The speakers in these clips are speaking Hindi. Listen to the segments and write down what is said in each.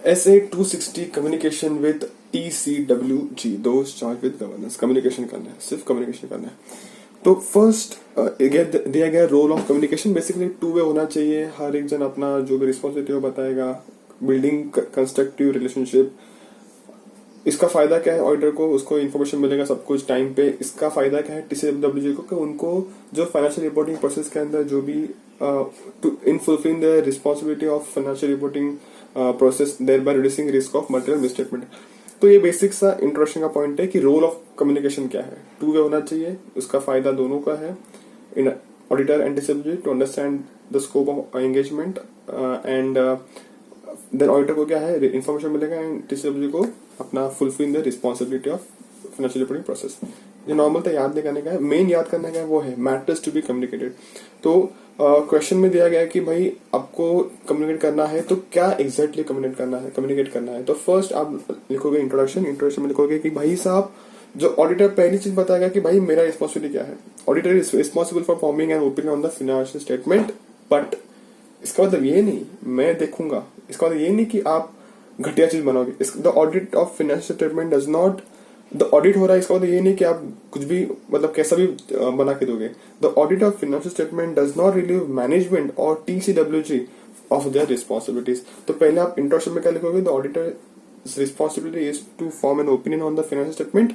SA 260 कम्युनिकेशन विद TCWG, दोस्त चार्ज विद गवर्नेंस। कम्युनिकेशन करना है, सिर्फ कम्युनिकेशन करना है। तो फर्स्ट दिया गया role of communication, basically two way होना चाहिए। हर एक जन अपना जो भी रिस्पॉन्सिबिलिटी हो बताएगा, बिल्डिंग कंस्ट्रक्टिव रिलेशनशिप। इसका फायदा क्या है ऑडिटर को, उसको इन्फॉर्मेशन मिलेगा सब कुछ टाइम पे। इसका फायदा क्या है TCWG को, कि उनको जो फाइनेंशियल रिपोर्टिंग प्रोसेस के अंदर जो भी in fulfilling the responsibility of financial reporting process, thereby reducing risk of material misstatement. तो ये बेसिक सा इंट्रोडक्शन का पॉइंट है कि रोल ऑफ कम्युनिकेशन क्या है। टू वे होना चाहिए, उसका फायदा दोनों का है, in auditor and TCWG to understand the scope of engagement and then auditor को क्या है इन्फॉर्मेशन मिलेगा एंड TCWG को अपना fulfil the responsibility of financial reporting process. ये नॉर्मल तो याद नहीं करने का है, मेन याद करने का है वो है मैटर्स टू बी कम्युनिकेटेड। तो क्वेश्चन में दिया गया है कि भाई आपको कम्युनिकेट करना है तो क्या एग्जैक्टली कम्युनिकेट करना है। तो फर्स्ट आप लिखोगे इंट्रोडक्शन में लिखोगे कि भाई साहब, जो ऑडिटर पहली चीज बताएगा कि भाई मेरा रिस्पॉन्सिबिलिटी क्या है। Auditor is responsible for forming an opinion on the financial statement, but इसका मतलब ये नहीं मैं देखूंगा, इसका मतलब ये नहीं कि आप घटिया चीज बनाओगे। The audit of financial statement does not, the audit हो रहा है इसका मतलब ये नहीं कि आप कुछ भी मतलब कैसा भी बना के दोगे। The audit of financial statement does not relieve management और TCWG ऑफ देयर रिस्पॉन्सिबिलिटीज। तो पहले आप इंट्रोडक्शन में क्या लिखोगे, the auditor responsibility is to form an opinion on the financial statement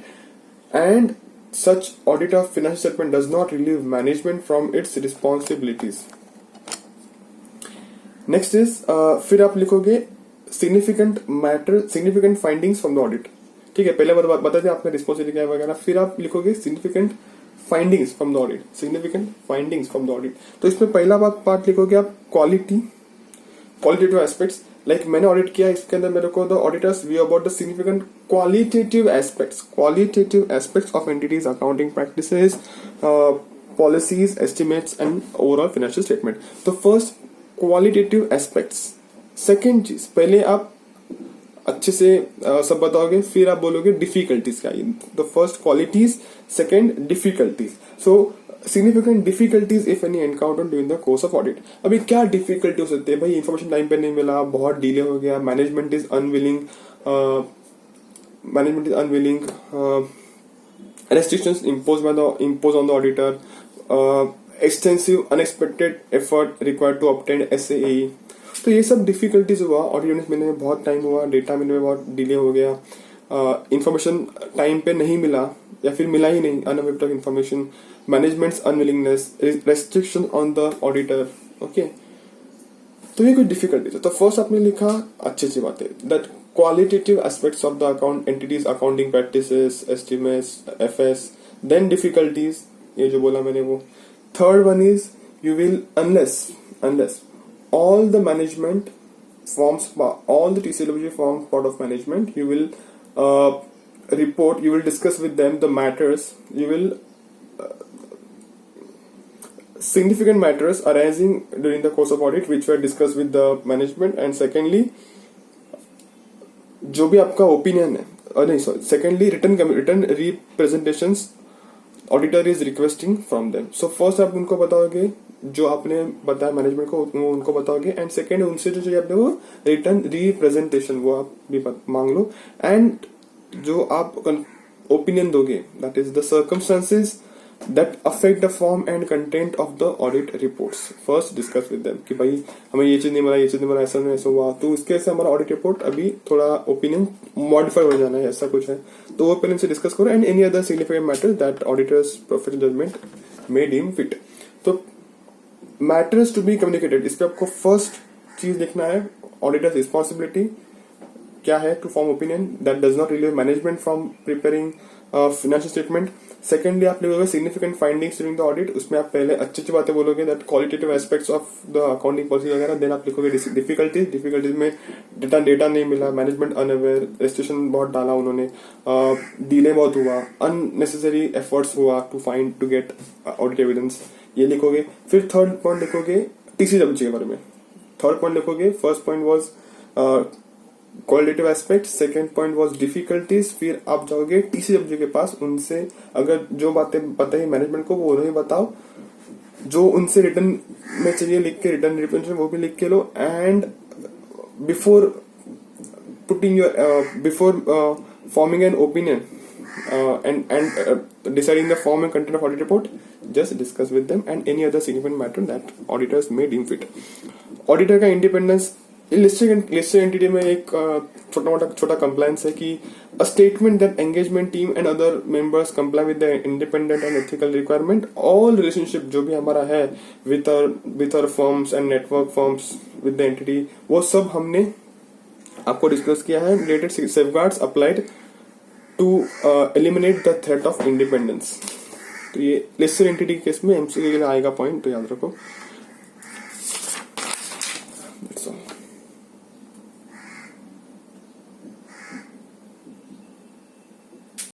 and such audit of financial statement does not relieve management from its responsibilities. Next is फिर आप लिखोगे significant findings from the audit। ठीक है, पहले बता दें आपका रिस्पॉन्सिबिलिटी क्या है वगैरह, फिर आप लिखोगे significant findings from the audit। तो इसमें पहला पार्ट लिखोगे आप क्वालिटेटिव एस्पेक्ट्स। लाइक मैंने ऑडिट किया, इसके अंदर मेरे को the auditors view about the significant qualitative aspects of entities accounting practices, policies, estimates and overall financial statement. तो फर्स्ट क्वालिटेटिव एस्पेक्ट्स। सेकेंड चीज, पहले आप अच्छे से सब बताओगे, फिर आप बोलोगे डिफिकल्टीज क्या। The first qualities, second difficulties. So significant difficulties if any encounter during the course of audit. अभी क्या डिफिकल्टी हो सकती है भाई, इन्फॉर्मेशन टाइम पे नहीं मिला, बहुत डिले हो गया, management is unwilling, restrictions imposed on the auditor, extensive unexpected effort required to obtain SAE। तो ये सब डिफिकल्टीज हुआ, ऑडिट यूनिट मिलने में बहुत टाइम हुआ, डेटा मिलने में बहुत डिले हो गया, इंफॉर्मेशन टाइम पे नहीं मिला या फिर मिला ही नहीं, unavailable information, managements unwillingness, restriction on the auditor. Okay, तो ये कुछ डिफिकल्टीज है। तो फर्स्ट आपने लिखा अच्छी बात है, that qualitative aspects of the account entities accounting practices, estimates, FS। Then difficulties, ये जो बोला मैंने वो। Third one is you will unless all the management forms, all the TCWG forms part of management, you will report, you will discuss with them the matters, you will significant matters arising during the course of audit which were discussed with the management। and secondly जो भी आपका ओपिनियन है, नहीं sorry, secondly return representations auditor is requesting from them. So first आप उनको बताओगे जो आपने बताया मैनेजमेंट को, उनको बताओगे, एंड सेकेंड उनसे जो चाहिए आपने वो रिटर्न रिप्रेजेंटेशन वो आप भी मांग लो। एंड जो आप ओपिनियन दोगे, that is the circumstances that affect the form and content of the audit reports. First discuss with them कि भाई हमें ये चीज नहीं मिला, ऐसा नहीं ऐसा हुआ, तो इसके से हमारा ऑडिट रिपोर्ट अभी थोड़ा ओपिनियन मॉडिफाई हो जाना है, ऐसा कुछ है, तो वो ओपिनियन से डिस्कस करो। And any other significant matter that auditors professional judgement may deem fit. तो मैटर्स टू बी कम्युनिकेटेड, इस पे आपको फर्स्ट चीज लिखना है, ऑडिटर्स रिस्पॉन्सिबिलिटी क्या है, to form opinion that does not relieve management from preparing financial statement. Secondly आप लिखोगे significant findings during the audit, उसमें आप पहले अच्छी बातें बोलोगे, that qualitative aspects of the accounting policy वगैरह। देन आप लिखोगे डिफिकल्टीज में डेटा नहीं मिला, मैनेजमेंट अनअवेयर, रेस्ट्रिक्शन बहुत डाला उन्होंने, डिले बहुत हुआ, अननेसेसरी एफर्ट्स हुआ टू गेट ऑडिट एविडेंस, ये लिखोगे। फिर थर्ड पॉइंट लिखोगे TCWG के बारे में। थर्ड पॉइंट लिखोगे, first point was qualitative aspect, second point was difficulties. फिर आप जाओगे TCWG के पास, उनसे अगर जो बातें बताई मैनेजमेंट को वो उन्हें बताओ, जो उनसे रिटर्न में चाहिए लिख के रिटर्न रिप्रेजेंटेशन वो भी लिख के लो। And before putting your before forming an opinion and deciding the form and content of audit report, just discuss with them and any other significant matter that auditors may deem fit. Auditor का इंडिपेंडेंस लिस्टेड एंटिटी में एक छोटा कंप्लायंस है कि a statement that engagement team and other members comply with the independent and ethical requirement, all relationship जो भी हमारा है with our firms and network firms with the entity, वो सब हमने आपको डिस्कस किया है. Related safeguards applied to eliminate the threat of independence. तो ये लिस्टेड एंटिटी केस में एमसीक्यू के लिए आएगा पॉइंट, तो याद रखो.